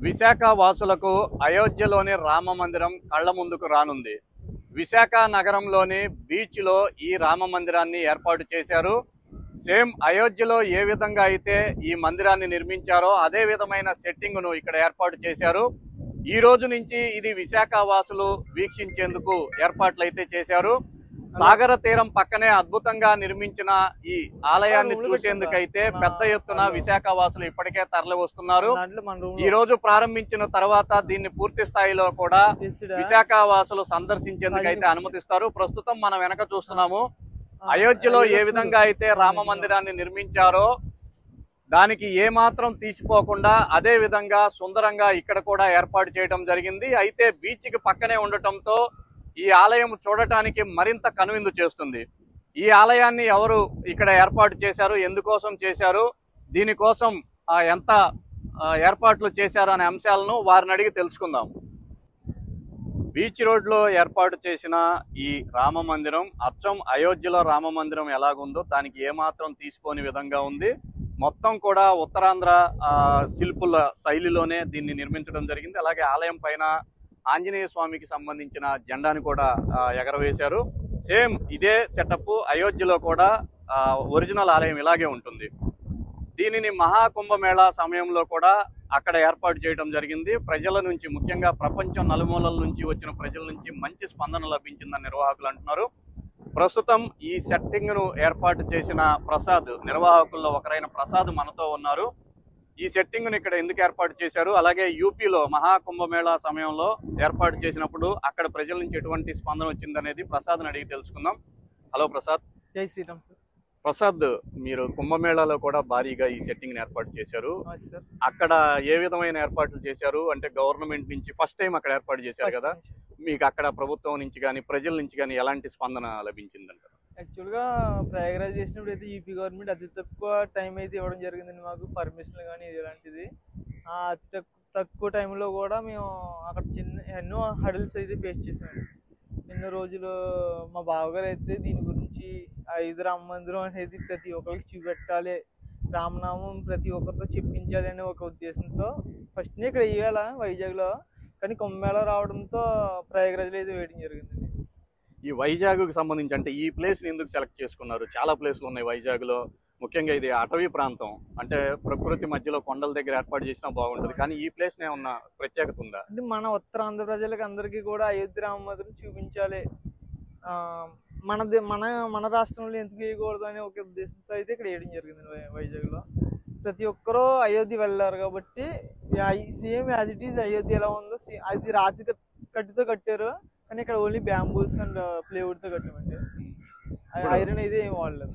విశాఖ వాసులకు అయోధ్యలోని రామ మందిరం కళ్ల ముందుకు రానుంది. విశాఖ నగరంలోని బీచ్లో ఈ రామ మందిరాన్ని ఏర్పాటు చేశారు. సేమ్ అయోధ్యలో ఏ విధంగా అయితే ఈ మందిరాన్ని నిర్మించారో అదే విధమైన సెట్టింగ్ను ఇక్కడ ఏర్పాటు చేశారు. ఈ రోజు నుంచి ఇది విశాఖ వాసులు వీక్షించేందుకు ఏర్పాట్లు అయితే చేశారు. సాగర తీరం పక్కనే అద్భుతంగా నిర్మించిన ఈ ఆలయాన్ని చూసేందుకైతే పెద్ద ఎత్తున విశాఖ వాసులు ఇప్పటికే తరలి వస్తున్నారు. ఈ రోజు ప్రారంభించిన తర్వాత దీన్ని పూర్తి స్థాయిలో కూడా విశాఖ వాసులు సందర్శించేందుకైతే అనుమతిస్తారు. ప్రస్తుతం మనం వెనక చూస్తున్నాము, అయోధ్యలో ఏ విధంగా అయితే రామ మందిరాన్ని నిర్మించారో దానికి ఏమాత్రం తీసిపోకుండా అదే విధంగా సుందరంగా ఇక్కడ కూడా ఏర్పాటు చేయడం జరిగింది. అయితే బీచ్కి పక్కనే ఉండటంతో ఈ ఆలయం చూడటానికి మరింత కనువిందు చేస్తుంది. ఈ ఆలయాన్ని ఎవరు ఇక్కడ ఏర్పాటు చేశారు, ఎందుకోసం చేశారు, దీనికోసం ఎంత ఏర్పాట్లు చేశారు అనే అంశాలను వారిని అడిగి తెలుసుకుందాం. బీచ్ రోడ్లో ఏర్పాటు చేసిన ఈ రామ మందిరం అచ్చం అయోధ్యలో రామ మందిరం ఎలాగుందో దానికి ఏమాత్రం తీసిపోని విధంగా ఉంది. మొత్తం కూడా ఉత్తరాంధ్ర శిల్పుల శైలిలోనే దీన్ని నిర్మించడం జరిగింది. అలాగే ఆలయం పైన ఆంజనేయ స్వామికి సంబంధించిన జెండాని కూడా ఎగరవేశారు. సేమ్ ఇదే సెటప్ అయోధ్యలో కూడా ఒరిజినల్ ఆలయం ఇలాగే ఉంటుంది. దీనిని మహాకుంభమేళా సమయంలో కూడా అక్కడ ఏర్పాటు చేయడం జరిగింది. ప్రజల నుంచి, ముఖ్యంగా ప్రపంచం నలుమూలల నుంచి వచ్చిన ప్రజల నుంచి మంచి స్పందన లభించిందని నిర్వాహకులు అంటున్నారు. ప్రస్తుతం ఈ సెట్టింగ్ను ఏర్పాటు చేసిన ప్రసాద్, నిర్వాహకుల్లో ఒకరైన ప్రసాద్ మనతో ఉన్నారు. ఈ సెట్టింగ్ను ఇక్కడ ఎందుకు ఏర్పాటు చేశారు, అలాగే యూపీలో మహాకుంభమేళా సమయంలో ఏర్పాటు చేసినప్పుడు అక్కడ ప్రజల నుంచి ఎటువంటి స్పందన వచ్చిందనేది ప్రసాద్ని అడిగి తెలుసుకుందాం. హలో ప్రసాద్. జై శ్రీరామ్ సార్. ప్రసాద్, మీరు కుంభమేళాలో కూడా భారీగా ఈ సెట్టింగ్ని ఏర్పాటు చేశారు. అక్కడ ఏ విధమైన ఏర్పాట్లు చేశారు? అంటే గవర్నమెంట్ నుంచి ఫస్ట్ టైం అక్కడ ఏర్పాటు చేశారు కదా, మీకు అక్కడ ప్రభుత్వం నుంచి కానీ ప్రజల నుంచి కానీ ఎలాంటి స్పందన లభించిందంటారు? యాక్చువల్గా ప్రయాగరాజ్ చేసినప్పుడు అయితే యూపీ గవర్నమెంట్ అతి తక్కువ టైం అయితే ఇవ్వడం జరిగిందండి మాకు, పర్మిషన్లు కానీ ఇలాంటిది. అతి తక్కువ టైంలో కూడా మేము అక్కడ ఎన్నో హడిల్స్ అయితే ఫేస్ చేసాము. ఎన్నో రోజులు మా బావగారు అయితే దీని గురించి ఐదు రామ మందిరం అనేది ప్రతి ఒక్కరికి చూపెట్టాలి, రామనామం ప్రతి ఒక్కరితో చెప్పించాలి అనే ఒక ఉద్దేశంతో ఫస్ట్నే ఇక్కడ ఇవ్వాల వైజాగ్లో, కానీ కుంభమేళా రావడంతో ప్రయాగరాజ్లో అయితే వేయడం జరిగిందండి. ఈ వైజాగ్కి సంబంధించి అంటే ఈ ప్లేస్ని ఎందుకు సెలెక్ట్ చేసుకున్నారు? చాలా ప్లేస్లు ఉన్నాయి వైజాగ్లో, ముఖ్యంగా ఇది అటవీ ప్రాంతం, అంటే ప్రకృతి మధ్యలో కొండల దగ్గర ఏర్పాటు చేసినా బాగుంటుంది, కానీ ఈ ప్లేస్ ఏమన్నా ప్రత్యేకత ఉందా? అంటే మన ఉత్తరాంధ్ర ప్రజలకు అందరికీ కూడా అయోధ్య రామ మందిరం చూపించాలి, మన రాష్ట్రంలో ఎందుకు వేయకూడదు అనే ఒక ఉద్దేశంతో అయితే ఇక్కడ వేయడం జరిగింది వైజాగ్లో. ప్రతి ఒక్కరూ అయోధ్య వెళ్ళారు కాబట్టి same as it is Ayodhya ఎలా ఉందో అది రాతి కట్టితో కట్టారు, కానీ ఇక్కడ ఓన్లీ బ్యాంబూస్ అండ్ ప్లేవుడ్తో కట్టామండి, ఐరన్ అయితే ఏం వాడలేదు.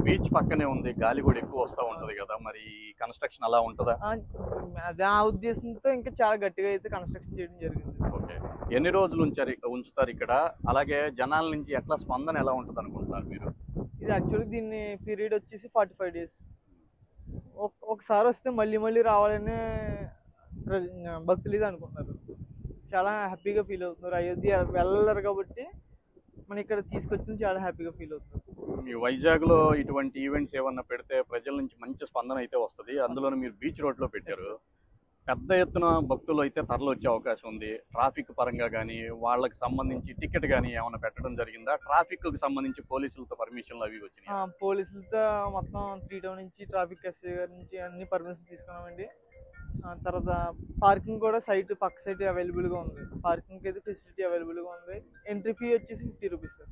బీచ్ పక్కనే ఉంది, గాలి కూడా ఎక్కువ వస్తూ ఉంటుంది కదా, మరి కన్స్ట్రక్షన్ అలా ఉంటుందా? అదే ఆ ఉద్దేశంతో ఇంకా చాలా గట్టిగా అయితే కన్స్ట్రక్షన్ చేయడం జరిగింది. ఓకే, ఎన్ని రోజులు ఉంచుతారు ఇక్కడ? అలాగే జనాల నుంచి ఎట్లా స్పందన ఎలా ఉంటుంది అనుకుంటున్నారు మీరు? ఇది యాక్చువల్గా దీన్ని పీరియడ్ వచ్చేసి 45 days. ఒకసారి వస్తే మళ్ళీ మళ్ళీ రావాలని భక్తులు ఇది అనుకుంటున్నారు. చాలా హ్యాపీగా ఫీల్ అవుతున్నారు. అయోధ్య వెళ్ళరు కాబట్టి మన ఇక్కడ తీసుకొచ్చిన చాలా హ్యాపీగా ఫీల్ అవుతున్నారు. మీ వైజాగ్లో ఇటువంటి ఈవెంట్స్ ఏమన్నా పెడితే ప్రజల నుంచి మంచి స్పందన అయితే వస్తుంది. అందులోనే మీరు బీచ్ రోడ్లో పెట్టారు, పెద్ద ఎత్తున భక్తులు అయితే తరలి వచ్చే అవకాశం ఉంది. ట్రాఫిక్ పరంగా కానీ వాళ్ళకి సంబంధించి టికెట్ కానీ ఏమైనా పెట్టడం జరిగిందా? ట్రాఫిక్కి సంబంధించి పోలీసులతో పర్మిషన్లు అవి వచ్చినాయి? పోలీసులతో మొత్తం 3 టౌన్ నుంచి ట్రాఫిక్ ఎస్ఐ గారి నుంచి అన్ని పర్మిషన్ తీసుకున్నామండి. తర్వాత పార్కింగ్ కూడా పక్క సైట్ అవైలబుల్గా ఉంది, పార్కింగ్ అయితే ఫెసిలిటీ అవైలబుల్గా ఉంది. ఎంట్రీ ఫీ వచ్చేసి 50 రూపీస్ సార్.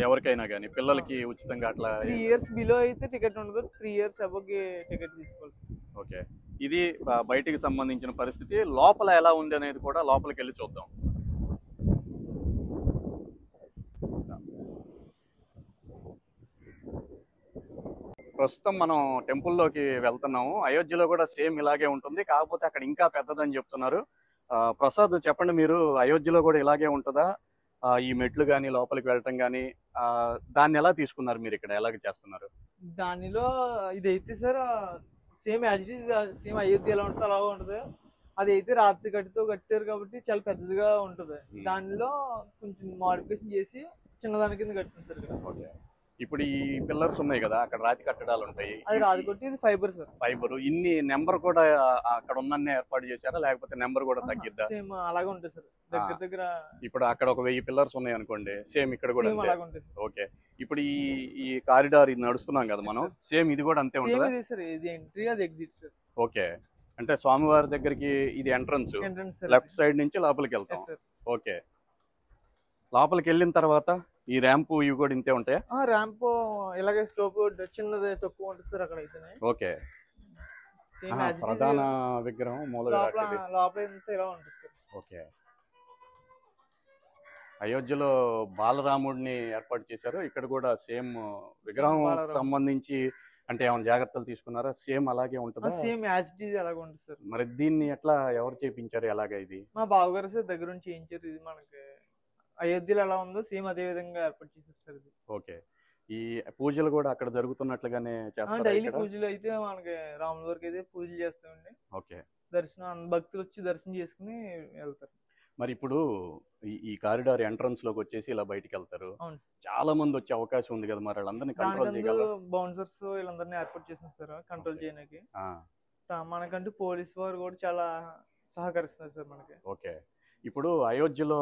ఎవరికైనా కానీ పిల్లలకి ఉచితంగా అట్లా? 3 years బిలో అయితే టికెట్ ఉండదు, 3 years అబోవ్కి టికెట్ తీసుకోవాలి. ఓకే, ఇది బయటికి సంబంధించిన పరిస్థితి. లోపల ఎలా ఉంది అనేది కూడా లోపలికి వెళ్ళి చూద్దాం. ప్రస్తుతం మనం టెంపుల్లోకి వెళ్తున్నాము. అయోధ్యలో కూడా సేమ్ ఇలాగే ఉంటుంది, కాకపోతే అక్కడ ఇంకా పెద్దదని చెప్తున్నారు. ప్రసాద్ చెప్పండి, మీరు అయోధ్యలో కూడా ఇలాగే ఉంటుందా? ఈ మెట్లు కానీ లోపలికి వెళ్ళటం కానీ దాన్ని ఎలా తీసుకున్నారు మీరు, ఇక్కడ ఎలాగ చేస్తున్నారు? దానిలో ఇదైతే sir same as it is, same Ayodhya ఎలా ఉంటుంది అలా ఉంటుంది. అదైతే రాత్రి కట్టితో కట్టారు కాబట్టి చాలా పెద్దదిగా ఉంటుంది. దానిలో కొంచెం మోడిఫికేషన్ చేసి చిన్నదాని కింద కట్టింది సార్ ఇక్కడ. ఓకే, ఇప్పుడు ఈ పిల్లర్స్ ఉన్నాయి కదా, అక్కడ రాతి కట్టడాలు ఉంటాయి, అది రాదు కొట్టి ఇది ఫైబర్ సార్. ఫైబర్ ఇన్ని నెంబర్ కూడా అక్కడ ఉన్న ఏర్పాటు చేశారా, లేకపోతే నెంబర్ కూడా తగ్గిద్దా? సేమ్ అలాగే ఉంటుంది సార్, దగ్గర దగ్గర. ఇప్పుడు అక్కడ ఒక 1000 పిల్లర్స్ ఉన్నాయి అనుకోండి, సేమ్ ఇక్కడ కూడా సేమ్ అంతే. అలాగే ఉంటుంది. ఓకే. ఇప్పుడు ఈ ఈ కారిడార్ ఇది నడుస్తున్నాం కదా మనం, సేమ్ ఇది కూడా అంతే సేమ్ ఉంటుందా? ఇది సార్, ఇది ఎంట్రీ అది ఎగ్జిట్ సార్. ఓకే. అంటే స్వామివారి దగ్గరికి ఇది entrance, entrance sir. Left side నుంచి లోపలికి వెళ్తాం. Yes sir. ఓకే. లోపలికి వెళ్ళిన తర్వాత ఈ ర్యాంపు ఇవి కూడా ఇంతే ఉంటాయా? ర్యాంప్ ఇలాగే స్లోప్ చిన్నది తక్కువ ఉంటుంది సార్ అక్కడ అయితే. ఓకే. సేమ్ ప్రధాన విగ్రహం మూల విరాట్ ఇది. లోపల అంతా ఇలా ఉంటుంది సార్. ఓకే. అయోధ్యలో బాలరాముడిని ఏర్పాటు చేశారు, ఇక్కడ కూడా సేమ్ విగ్రహం బాలరాముడు. సంబంధించి అంటే ఏమైనా జాగ్రత్తలు తీసుకున్నారా? సేమ్ అలాగే ఉంటుందా? సేమ్ యాజ్ ఇట్ ఈజ్ అలాగే ఉంటుంది సార్. మరి దీన్ని ఎట్లా ఎవరు చేపించారు, ఎలాగా ఇది? మా బావగారు సార్ దగ్గర నుంచి చేయించారు. ఇది మనకి అయోధ్యలో ఎలా ఉందో సేమ్ అదే విధంగా ఏర్పాటు చేశారు సార్ ఇది. ఓకే. ఈ పూజలు కూడా అక్కడ జరుగుతున్నట్లుగానే చేస్తారా డైలీ ఇక్కడ? పూజలు అయితే మనకి రాముల వారికి అయితే పూజలు చేస్తామండి. ఓకే. దర్శనం భక్తులు వచ్చి దర్శనం చేసుకుని వెళ్తారు. మరి ఇప్పుడు ఈ కారిడార్ ఎంట్రన్స్ లోకి వచ్చేసి ఇలా బయటికి వెళ్తారు, అవును. చాలా మంది వచ్చే అవకాశం ఉంది కదా, మరి వాళ్ళందరినీ కంట్రోల్ చేయగలరా? బౌన్సర్స్ వీళ్ళందరినీ ఏర్పాటు చేసిన సార్ కంట్రోల్ చేయడానికి. ఆ, మనకంటూ పోలీస్ వారు కూడా చాలా సహకరిస్తున్నారు సార్ మనకి. ఓకే. ఇప్పుడు అయోధ్యలో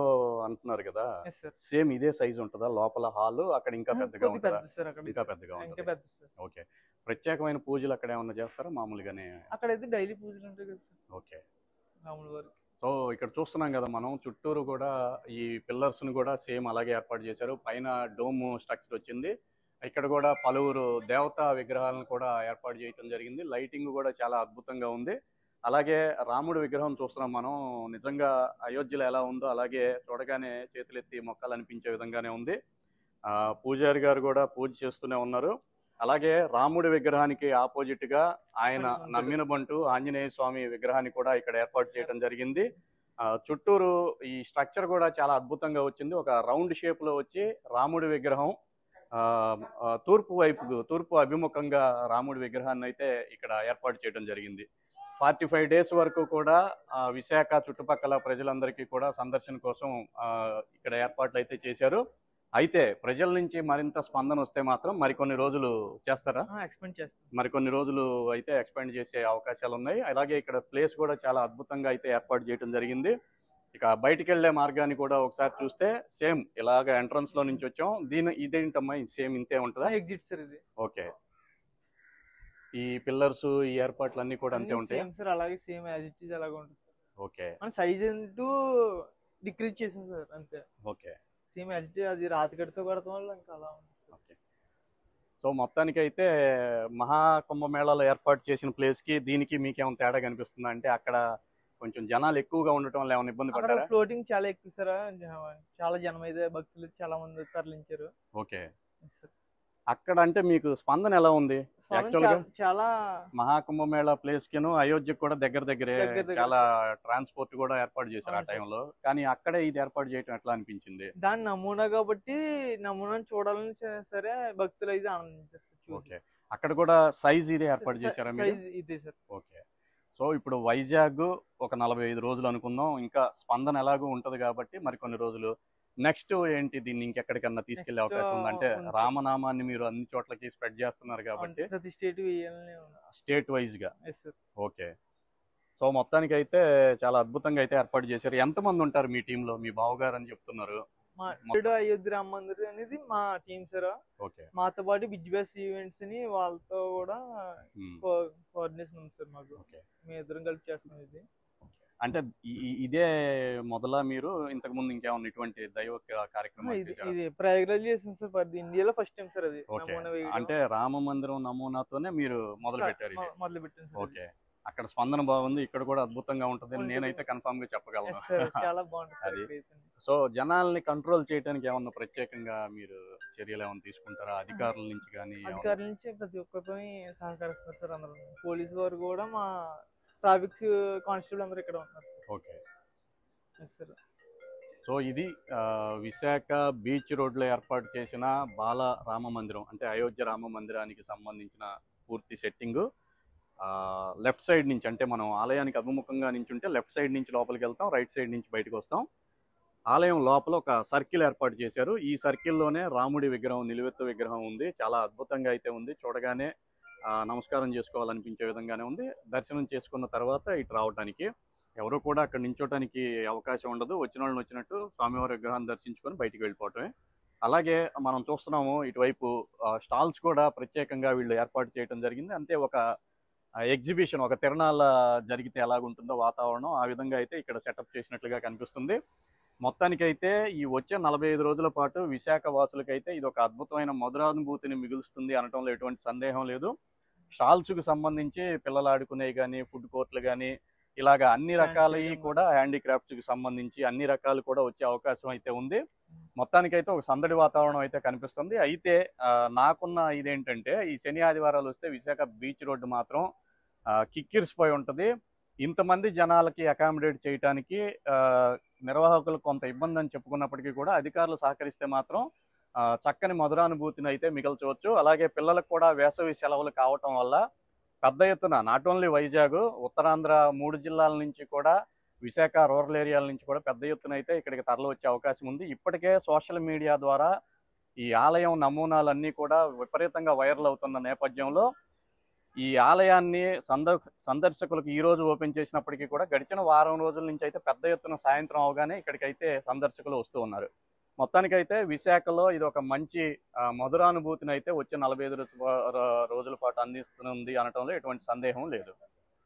అంటున్నారు కదా, ఎస్ సార్. సేమ్ ఇదే సైజ్ ఉంటుందా లోపల హాల్? అక్కడ ఇంకా పెద్దగా కొద్ది ఉంటుందా? పెద్ద సార్ అక్కడ. ఇంకా పెద్దగా ఇంకా ఉంటుంది. పెద్ద సార్. ఓకే. ప్రత్యేకమైన పూజలు అక్కడ ఏమన్నా చేస్తారా మామూలుగానే? అక్కడైతే డైలీ పూజలు ఉంటాయి కదా సార్ ఓకే. రాముల వారికి. సో ఇక్కడ చూస్తున్నాం కదా మనం, చుట్టూరు కూడా ఈ పిల్లర్స్ ను కూడా సేమ్ అలాగే ఏర్పాటు చేశారు. పైన డోమ్ స్ట్రక్చర్ వచ్చింది. ఇక్కడ కూడా పలువురు దేవతా విగ్రహాలను కూడా ఏర్పాటు చేయడం జరిగింది. లైటింగ్ కూడా చాలా అద్భుతంగా ఉంది. అలాగే రాముడి విగ్రహం చూస్తున్నాం మనం, నిజంగా అయోధ్యలో ఎలా ఉందో అలాగే చూడగానే చేతులెత్తి మొక్కలు అనిపించే విధంగానే ఉంది. పూజారి గారు కూడా పూజ చేస్తూనే ఉన్నారు. అలాగే రాముడి విగ్రహానికి ఆపోజిట్ గా ఆయన నమ్మిన బంటు ఆంజనేయ స్వామి విగ్రహాన్ని కూడా ఇక్కడ ఏర్పాటు చేయడం జరిగింది. చుట్టూరు ఈ స్ట్రక్చర్ కూడా చాలా అద్భుతంగా వచ్చింది. ఒక రౌండ్ షేప్ లో వచ్చి రాముడి విగ్రహం తూర్పు అభిముఖంగా రాముడి విగ్రహాన్ని అయితే ఇక్కడ ఏర్పాటు చేయడం జరిగింది. 45 days వరకు కూడా విశాఖ చుట్టుపక్కల ప్రజలందరికీ కూడా సందర్శన కోసం ఇక్కడ ఏర్పాట్లు అయితే చేశారు. అయితే ప్రజల నుంచి మరింత స్పందన వస్తే మాత్రం మరికొన్ని రోజులు చేస్తారా? ఎక్స్పెండ్ చేస్తారు. మరికొన్ని రోజులు అయితే ఎక్స్పెండ్ చేసే అవకాశాలు ఉన్నాయి. అలాగే ఇక్కడ ప్లేస్ కూడా చాలా అద్భుతంగా అయితే ఏర్పాటు చేయడం జరిగింది. ఇక బయటికి వెళ్లే మార్గాన్ని కూడా ఒకసారి చూస్తే సేమ్ ఇలాగ ఎంట్రన్స్ లో నుంచి వచ్చాం. ఇదేంటమ్మా సేమ్ ఇంతే ఉంటుందా? ఎగ్జిట్ సార్ ఇది. ఓకే. ఈ పిల్లర్స్ ఈ ఏర్పాట్లు అన్ని కూడా అంతే ఉంటాయి సార్, అలాగే సేమ్ యాజ్ ఇట్ ఈజ్ అలాగే ఉంటుంది సార్. ఓకే. మన సైజ్ అంటూ డిక్రీజ్ చేసాం సార్ అంతే. Okay. Same as it is, అది రాతి కడితో కడతాం వల్ల ఇంకా అలా ఉంటుంది. ఓకే. సో మొత్తానికి అయితే మహాకుంభమేళాలో ఏర్పాటు చేసిన ప్లేస్ కి దీనికి మీకేమైనా తేడా కనిపిస్తుందా? అంటే అక్కడ కొంచెం జనాలు ఎక్కువగా ఉండటం వల్ల ఏమైనా ఇబ్బంది పడ్డారా? ఫ్లోటింగ్ చాలా ఎక్కువ సార్, చాలా జనం అయితే భక్తులు చాలా మంది తరలించారు. ఓకే. అక్కడ అంటే మీకు స్పందన ఎలా ఉంది? యాక్చువల్గా చాలా మహాకుంభమేళా ప్లేస్ కిను అయోధ్యకు కూడా దగ్గరే చాలా ట్రాన్స్పోర్ట్ కూడా ఏర్పాటు చేశారు ఆ టైంలో. కానీ అక్కడే ఇది ఏర్పాటు చేయడం ఎట్లా అనిపించింది? దాని నమూనా కాబట్టి నమూనాను చూడాలని సరే భక్తులు అయితే ఆనందించారు. ఓకే. అక్కడ కూడా సైజ్ ఇదే ఏర్పాటు చేశారా మీరు? ఇదే సార్. ఓకే. సో ఇప్పుడు వైజాగ్ ఒక 45 రోజులు అనుకుందాం, ఇంకా స్పందన ఎలాగో ఉంటది కాబట్టి మరికొన్ని రోజులు. నెక్స్ట్ ఏంటి, దీన్ని ఇంకెక్కడికన్నా తీసుకెళ్లే అవకాశం ఉంది? అంటే రామనామాన్ని మీరు అన్ని చోట్లకి స్ప్రెడ్ చేస్తున్నారు కాబట్టి ప్రతి స్టేట్ వైజ్ గా. ఓకే. సో మొత్తానికి అయితే చాలా అద్భుతంగా అయితే ఏర్పాటు చేశారు. ఎంతమంది ఉంటారు మీ టీంలో? మీ బావగారు అని చెప్తున్నారు. అయోధ్య రామ మందిర్ అనేది మా టీం సార్. ఓకే. మాతో పాటు బిజ్బేస్ ఈవెంట్స్ ని వాళ్ళతో కూడా కోఆర్డినేషన్ ఉంది సార్ మాకు. మేము ఇద్దరం కలిపి చేస్తున్నాం ఇది. అంటే ఇదే మొదల మీరు ఇంతకు ముందు ఇంకేమన్నా ఇటువంటి దైవ కార్యక్రమం? ఇది ప్రయాగ్రాజ్ చేసాం సార్, ఇండియాలో ఫస్ట్ టైం సార్ అది. అంటే రామ మందిరం నమూనాతోనే మీరు మొదలు పెట్టారు? ఓకే. అక్కడ స్పందన బాగుంది, ఇక్కడ కూడా అద్భుతంగా ఉంటుంది నేనైతే కన్ఫర్మ్ గా చెప్పగలను. చాలా బాగుంటుంది. సో జనాల్ని కంట్రోల్ చేయడానికి ఏమన్నా ప్రత్యేకంగా మీరు చర్యలు ఏమైనా తీసుకుంటారా అధికారుల నుంచి? కానీ అధికారుల నుంచి ప్రతి ఒక్కరితో సహకరిస్తున్నారు సార్ అందరూ. పోలీసు వారు కూడా, మా ట్రాఫిక్ కానిస్టేబుల్ అందరూ ఇక్కడ ఉన్నారు. ఓకే. సో ఇది విశాఖ బీచ్ రోడ్లో ఏర్పాటు చేసిన బాల రామ మందిరం, అంటే అయోధ్య రామ మందిరానికి సంబంధించిన పూర్తి సెట్టింగ్. లెఫ్ట్ సైడ్ నుంచి, అంటే మనం ఆలయానికి అభిముఖంగా నించుంటే లెఫ్ట్ సైడ్ నుంచి లోపలికి వెళ్తాం, రైట్ సైడ్ నుంచి బయటకు వస్తాం. ఆలయం లోపల ఒక సర్కిల్ ఏర్పాటు చేశారు. ఈ సర్కిల్లోనే రాముడి విగ్రహం, నిలువెత్తు విగ్రహం ఉంది. చాలా అద్భుతంగా అయితే ఉంది. చూడగానే నమస్కారం చేసుకోవాలనిపించే విధంగానే ఉంది. దర్శనం చేసుకున్న తర్వాత ఇటు రావడానికి ఎవరు కూడా అక్కడ నించోటానికి అవకాశం ఉండదు. వచ్చిన వాళ్ళని వచ్చినట్టు స్వామివారి విగ్రహాన్ని దర్శించుకొని బయటికి వెళ్ళిపోవటమే. అలాగే మనం చూస్తున్నాము ఇటువైపు స్టాల్స్ కూడా ప్రత్యేకంగా వీళ్ళు ఏర్పాటు చేయడం జరిగింది. అంటే ఒక ఎగ్జిబిషన్, ఒక తిరణాల జరిగితే ఎలాగుంటుందో వాతావరణం ఆ విధంగా అయితే ఇక్కడ సెటప్ చేసినట్లుగా కనిపిస్తుంది. మొత్తానికైతే ఈ వచ్చే 45 రోజుల పాటు విశాఖ వాసులకైతే ఇది ఒక అద్భుతమైన మధురానుభూతిని మిగులుస్తుంది అనటంలో ఎటువంటి సందేహం లేదు. స్టాల్స్కు సంబంధించి పిల్లలు ఆడుకునేవి కానీ, ఫుడ్ కోర్టులు కానీ, ఇలాగ అన్ని రకాలవి కూడా హ్యాండీక్రాఫ్ట్స్కి సంబంధించి అన్ని రకాలు కూడా వచ్చే అవకాశం అయితే ఉంది. మొత్తానికైతే ఒక సందడి వాతావరణం అయితే కనిపిస్తుంది. అయితే నాకున్న ఇదేంటంటే ఈ శని ఆదివారాలు వస్తే విశాఖ బీచ్ రోడ్డు మాత్రం కిక్కిరిసిపోయి ఉంటుంది. ఇంతమంది జనాలకి అకామిడేట్ చేయడానికి నిర్వాహకులు కొంత ఇబ్బంది అని చెప్పుకున్నప్పటికీ కూడా అధికారులు సహకరిస్తే మాత్రం చక్కని మధురానుభూతిని అయితే మిగల్చవచ్చు. అలాగే పిల్లలకు కూడా వేసవి సెలవులు కావటం వల్ల పెద్ద ఎత్తున నాట్ ఓన్లీ వైజాగ్, ఉత్తరాంధ్ర 3 జిల్లాల నుంచి కూడా, విశాఖ రూరల్ ఏరియాల నుంచి కూడా పెద్ద ఎత్తున అయితే ఇక్కడికి తరలి వచ్చే అవకాశం ఉంది. ఇప్పటికే సోషల్ మీడియా ద్వారా ఈ ఆలయం నమూనాలన్నీ కూడా విపరీతంగా వైరల్ అవుతున్న నేపథ్యంలో ఈ ఆలయాన్ని సందర్శకులకు ఈ రోజు ఓపెన్ చేసినప్పటికీ కూడా గడిచిన వారం రోజుల నుంచి అయితే పెద్ద ఎత్తున సాయంత్రం అవగానే ఇక్కడికైతే సందర్శకులు వస్తూ ఉన్నారు. మొత్తానికైతే విశాఖలో ఇది ఒక మంచి మధురానుభూతిని అయితే వచ్చే 45 రోజుల పాటు అందిస్తుంది అనటంలో ఎటువంటి సందేహం లేదు.